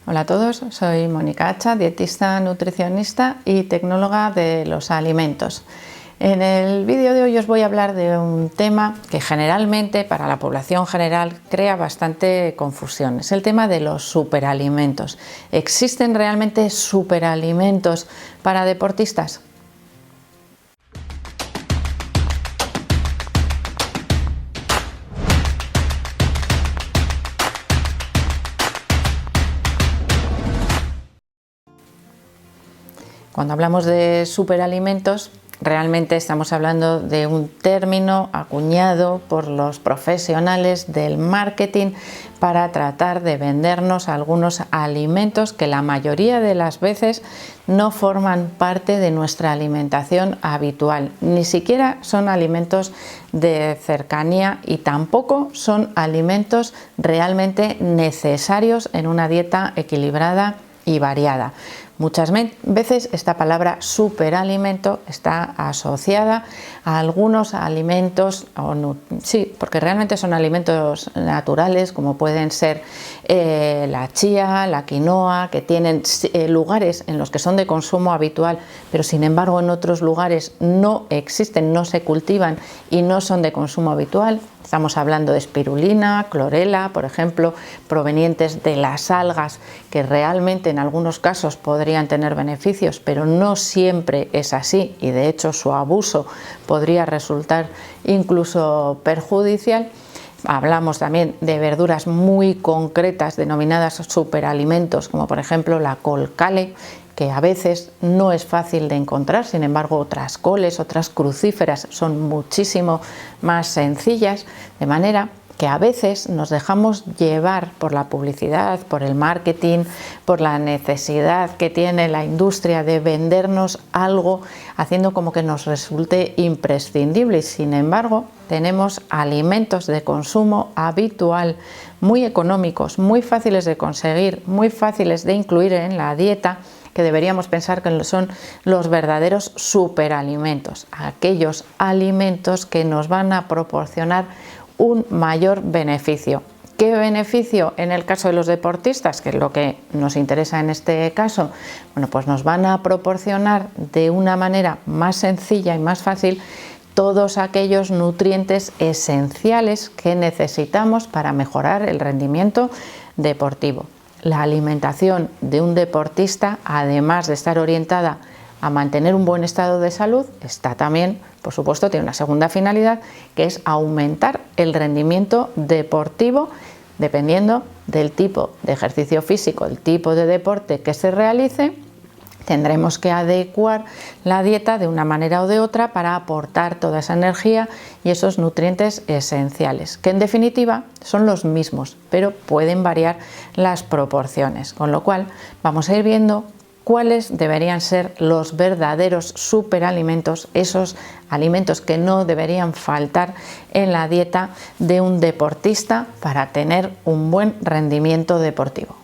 Hola a todos, soy Mónica Hacha, dietista, nutricionista y tecnóloga de los alimentos. En el vídeo de hoy os voy a hablar de un tema que generalmente para la población general crea bastante confusión. Es el tema de los superalimentos. ¿Existen realmente superalimentos para deportistas? Cuando hablamos de superalimentos, realmente estamos hablando de un término acuñado por los profesionales del marketing para tratar de vendernos algunos alimentos que la mayoría de las veces no forman parte de nuestra alimentación habitual. Ni siquiera son alimentos de cercanía y tampoco son alimentos realmente necesarios en una dieta equilibrada y variada. Muchas veces esta palabra superalimento está asociada a algunos alimentos, sí, porque realmente son alimentos naturales, como pueden ser la chía, la quinoa, que tienen lugares en los que son de consumo habitual, pero sin embargo en otros lugares no existen, no se cultivan y no son de consumo habitual. Estamos hablando de espirulina, clorela, por ejemplo, provenientes de las algas, que realmente en algunos casos podrían tener beneficios, pero no siempre es así y de hecho su abuso podría resultar incluso perjudicial. Hablamos también de verduras muy concretas denominadas superalimentos, como por ejemplo la col kale, que a veces no es fácil de encontrar, sin embargo otras coles, otras crucíferas son muchísimo más sencillas, de manera que a veces nos dejamos llevar por la publicidad, por el marketing, por la necesidad que tiene la industria de vendernos algo, haciendo como que nos resulte imprescindible y sin embargo tenemos alimentos de consumo habitual muy económicos, muy fáciles de conseguir, muy fáciles de incluir en la dieta, que deberíamos pensar que son los verdaderos superalimentos, aquellos alimentos que nos van a proporcionar un mayor beneficio. ¿Qué beneficio en el caso de los deportistas? Que es lo que nos interesa en este caso. Bueno, pues nos van a proporcionar de una manera más sencilla y más fácil todos aquellos nutrientes esenciales que necesitamos para mejorar el rendimiento deportivo. La alimentación de un deportista, además de estar orientada a mantener un buen estado de salud, está también, por supuesto, tiene una segunda finalidad, que es aumentar el rendimiento deportivo dependiendo del tipo de ejercicio físico, el tipo de deporte que se realice. Tendremos que adecuar la dieta de una manera o de otra para aportar toda esa energía y esos nutrientes esenciales, que en definitiva son los mismos, pero pueden variar las proporciones, con lo cual vamos a ir viendo cuáles deberían ser los verdaderos superalimentos, esos alimentos que no deberían faltar en la dieta de un deportista para tener un buen rendimiento deportivo.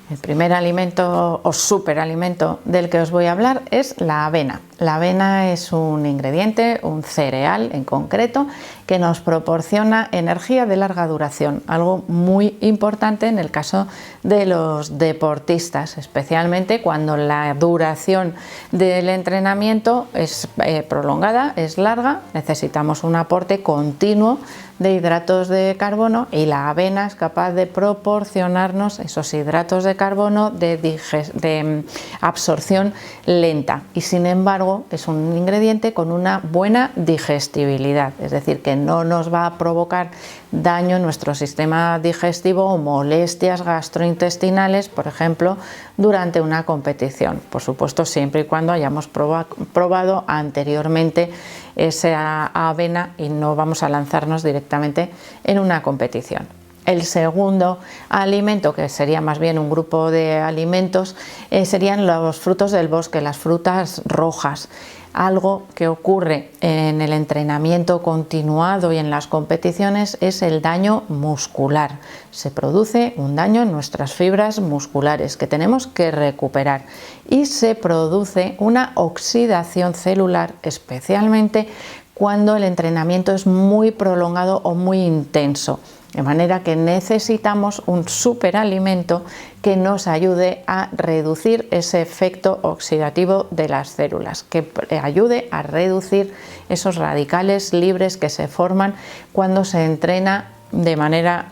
El primer alimento o superalimento del que os voy a hablar es la avena. La avena es un ingrediente, un cereal en concreto, que nos proporciona energía de larga duración, algo muy importante en el caso de los deportistas, especialmente cuando la duración del entrenamiento es prolongada, es larga, necesitamos un aporte continuo de hidratos de carbono y la avena es capaz de proporcionarnos esos hidratos de carbono de absorción lenta y sin embargo es un ingrediente con una buena digestibilidad, es decir, que no nos va a provocar daño en nuestro sistema digestivo o molestias gastrointestinales, por ejemplo, durante una competición. Por supuesto, siempre y cuando hayamos probado anteriormente esa avena y no vamos a lanzarnos directamente en una competición. El segundo alimento, que sería más bien un grupo de alimentos, serían los frutos del bosque, las frutas rojas. Algo que ocurre en el entrenamiento continuado y en las competiciones es el daño muscular. Se produce un daño en nuestras fibras musculares que tenemos que recuperar y se produce una oxidación celular, especialmente cuando el entrenamiento es muy prolongado o muy intenso. De manera que necesitamos un superalimento que nos ayude a reducir ese efecto oxidativo de las células, que ayude a reducir esos radicales libres que se forman cuando se entrena de manera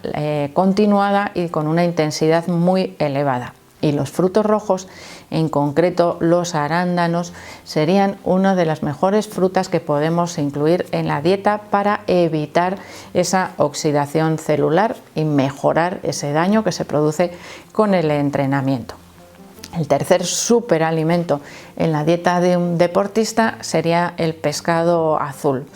continuada y con una intensidad muy elevada. Y los frutos rojos, en concreto los arándanos, serían una de las mejores frutas que podemos incluir en la dieta para evitar esa oxidación celular y mejorar ese daño que se produce con el entrenamiento. El tercer superalimento en la dieta de un deportista sería el pescado azul.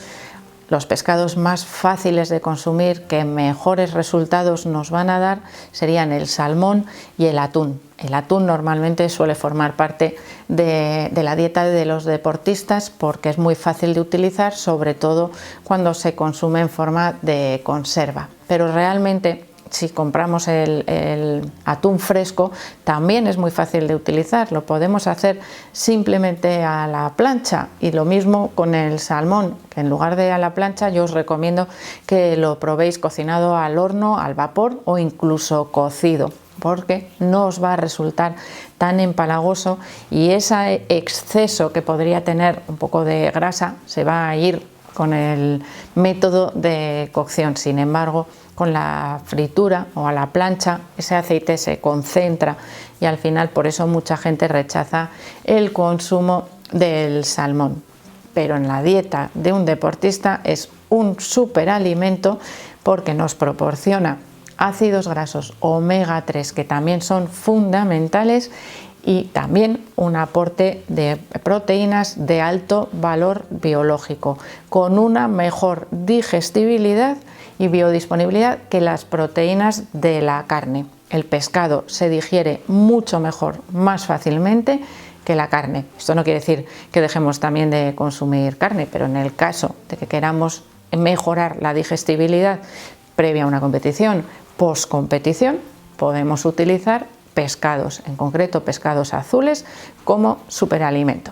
Los pescados más fáciles de consumir, que mejores resultados nos van a dar, serían el salmón y el atún. El atún normalmente suele formar parte de la dieta de los deportistas porque es muy fácil de utilizar, sobre todo cuando se consume en forma de conserva. Pero realmente, si compramos el atún fresco, también es muy fácil de utilizar. Lo podemos hacer simplemente a la plancha, y lo mismo con el salmón, que en lugar de a la plancha yo os recomiendo que lo probéis cocinado al horno, al vapor o incluso cocido, porque no os va a resultar tan empalagoso y ese exceso que podría tener un poco de grasa se va a ir con el método de cocción. Sin embargo, con la fritura o a la plancha, ese aceite se concentra y al final por eso mucha gente rechaza el consumo del salmón. Pero en la dieta de un deportista es un superalimento porque nos proporciona ácidos grasos omega 3 que también son fundamentales y también un aporte de proteínas de alto valor biológico con una mejor digestibilidad y biodisponibilidad que las proteínas de la carne. El pescado se digiere mucho mejor, más fácilmente que la carne. Esto no quiere decir que dejemos también de consumir carne, pero en el caso de que queramos mejorar la digestibilidad previa a una competición, post-competición, podemos utilizar pescados, en concreto pescados azules, como superalimento.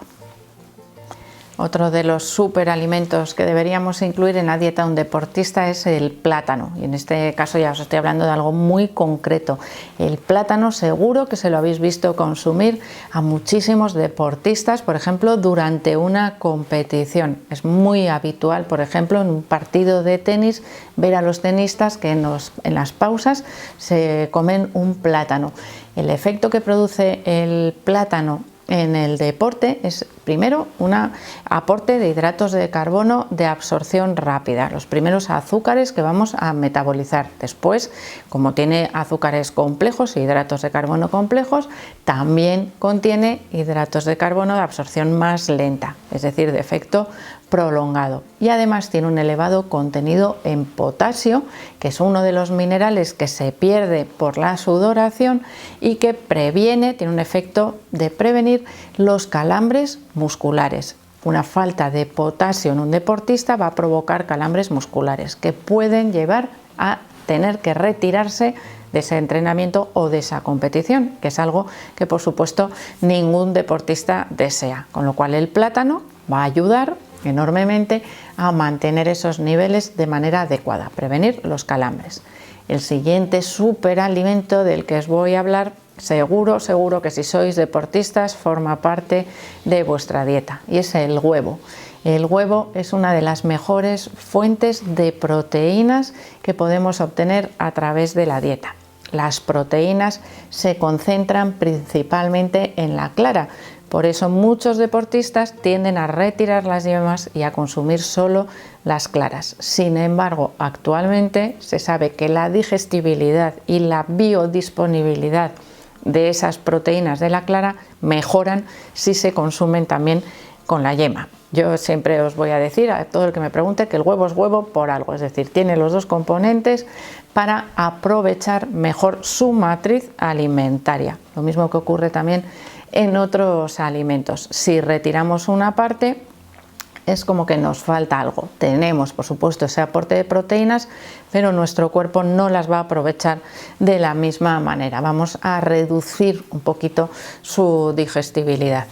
Otro de los superalimentos que deberíamos incluir en la dieta de un deportista es el plátano, y en este caso ya os estoy hablando de algo muy concreto. El plátano seguro que se lo habéis visto consumir a muchísimos deportistas, por ejemplo, durante una competición. Es muy habitual, por ejemplo, en un partido de tenis, ver a los tenistas que en las pausas se comen un plátano. El efecto que produce el plátano en el deporte es primero un aporte de hidratos de carbono de absorción rápida, los primeros azúcares que vamos a metabolizar. Después, como tiene azúcares complejos e hidratos de carbono complejos, también contiene hidratos de carbono de absorción más lenta, es decir, de efecto prolongado. Y además tiene un elevado contenido en potasio, que es uno de los minerales que se pierde por la sudoración y que tiene un efecto de prevenir los calambres musculares. Una falta de potasio en un deportista va a provocar calambres musculares que pueden llevar a tener que retirarse de ese entrenamiento o de esa competición, que es algo que por supuesto ningún deportista desea, con lo cual el plátano va a ayudar enormemente a mantener esos niveles de manera adecuada, prevenir los calambres. El siguiente superalimento del que os voy a hablar, seguro que si sois deportistas forma parte de vuestra dieta, y es el huevo. El huevo es una de las mejores fuentes de proteínas que podemos obtener a través de la dieta. Las proteínas se concentran principalmente en la clara, por eso muchos deportistas tienden a retirar las yemas y a consumir solo las claras. Sin embargo, actualmente se sabe que la digestibilidad y la biodisponibilidad de esas proteínas de la clara mejoran si se consumen también con la yema. Yo siempre os voy a decir a todo el que me pregunte que el huevo es huevo por algo, es decir, tiene los dos componentes para aprovechar mejor su matriz alimentaria. Lo mismo que ocurre también en otros alimentos. Si retiramos una parte, es como que nos falta algo. Tenemos, por supuesto, ese aporte de proteínas, pero nuestro cuerpo no las va a aprovechar de la misma manera. Vamos a reducir un poquito su digestibilidad.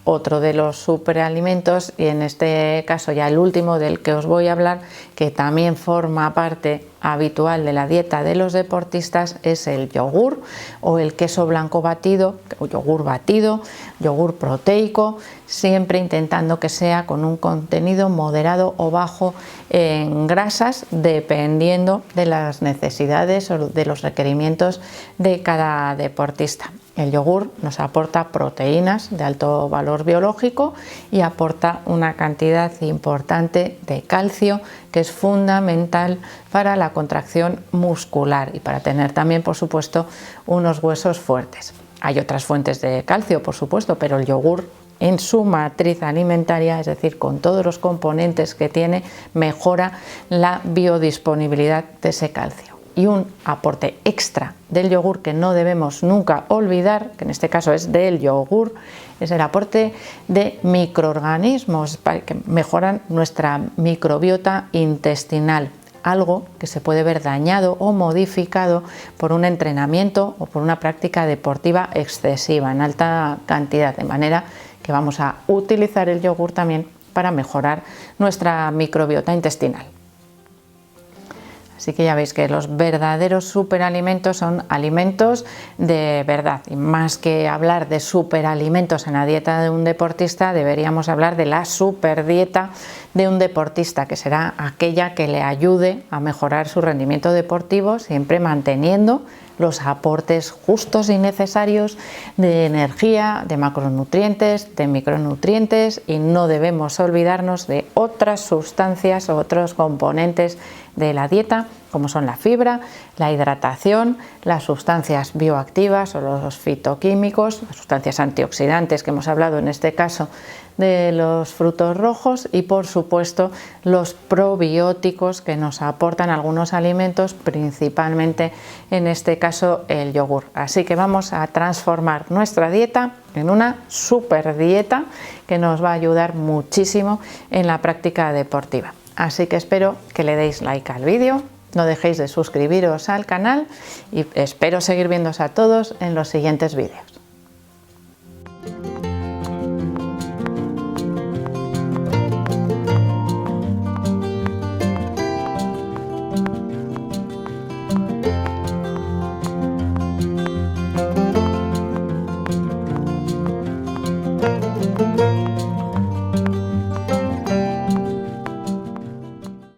otro de los superalimentos, y en este caso ya el último del que os voy a hablar, que también forma parte habitual de la dieta de los deportistas, es el yogur o el queso blanco batido, o yogur batido, yogur proteico, siempre intentando que sea con un contenido moderado o bajo en grasas, dependiendo de las necesidades o de los requerimientos de cada deportista. El yogur nos aporta proteínas de alto valor biológico y aporta una cantidad importante de calcio, que es fundamental para la contracción muscular y para tener también, por supuesto, unos huesos fuertes. Hay otras fuentes de calcio, por supuesto, pero el yogur en su matriz alimentaria, es decir, con todos los componentes que tiene, mejora la biodisponibilidad de ese calcio. Y un aporte extra del yogur que no debemos nunca olvidar, que en este caso es del yogur, es el aporte de microorganismos que mejoran nuestra microbiota intestinal, algo que se puede ver dañado o modificado por un entrenamiento o por una práctica deportiva excesiva en alta cantidad, de manera que vamos a utilizar el yogur también para mejorar nuestra microbiota intestinal. Así que ya veis que los verdaderos superalimentos son alimentos de verdad, y más que hablar de superalimentos en la dieta de un deportista, deberíamos hablar de la superdieta de un deportista, que será aquella que le ayude a mejorar su rendimiento deportivo, siempre manteniendo los aportes justos y necesarios de energía, de macronutrientes, de micronutrientes, y no debemos olvidarnos de otras sustancias o otros componentes de la dieta, como son la fibra, la hidratación, las sustancias bioactivas o los fitoquímicos, las sustancias antioxidantes que hemos hablado en este caso de los frutos rojos, y por supuesto los probióticos que nos aportan algunos alimentos, principalmente en este caso el yogur. Así que vamos a transformar nuestra dieta en una super dieta que nos va a ayudar muchísimo en la práctica deportiva. Así que espero que le deis like al vídeo, no dejéis de suscribiros al canal y espero seguir viéndoos a todos en los siguientes vídeos.